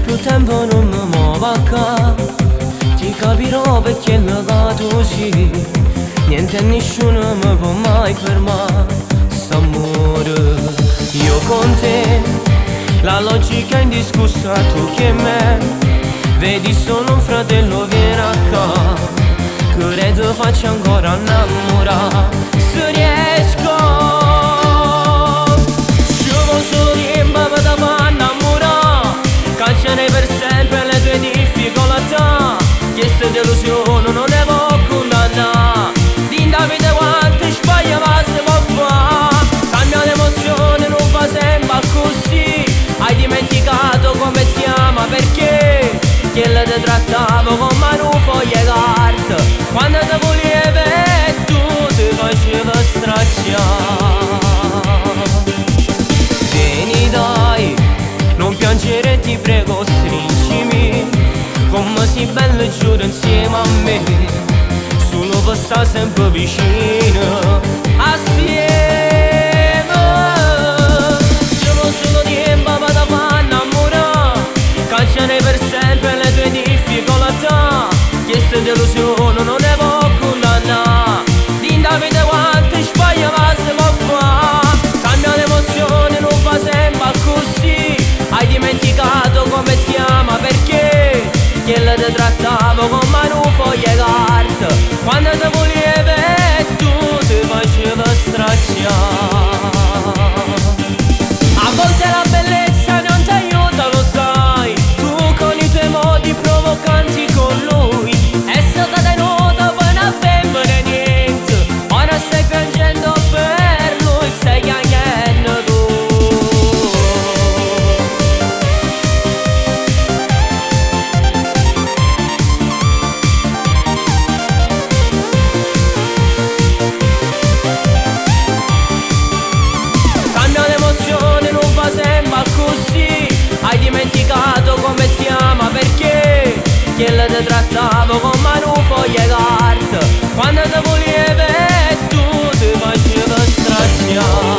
Più tempo non mi muovo a ca, ti capirò perché mi cado così. Niente e nessuno mi può mai fermare st'amore. Io con te, la logica è indiscussa, tu che me vedi solo un fratello, vieni a ca, credo faccia ancora innamorare. Se riesco, ci vuole solo tempo per da far innamorare, cancellerei per sempre le tue difficoltà. Questa delusione non ne può condannare. Din Davide quante sbaglia ma si può fare. Cambia l'emozione, non fa sempre così. Hai dimenticato come si chiama, perché che le te trattavo come un foglio di carta. Quando te volevi e tu ti facevi stracciare. Vieni dai, non piangere ti prego, stringimi, come sei bello giuro insieme a me, solo per stare sempre vicino, assieme. Ci vuole solo tempo per da far innamorare, cancellerei per sempre le tue difficoltà. Questa delusione non ne può condannare. Din Davide quante sbaglia ma si può fare. Cambia l'emozione, non fa sempre così. Hai dimenticato come si chiama, perché che le te trattavo come un foglio di carta. Quando te volevi e tu ti facevi stracciare. A volte la bellezza non ti aiuta, lo sai, tu con i tuoi modi provocanti con lui. È stata tenuta poi non avvenne niente. Ora stai piangendo per lui, stai piangendo tu. Così hai dimenticato come si chiama, perché che le te trattavo come un foglio di carta. Quando te volevi e tu ti facevi stracciare.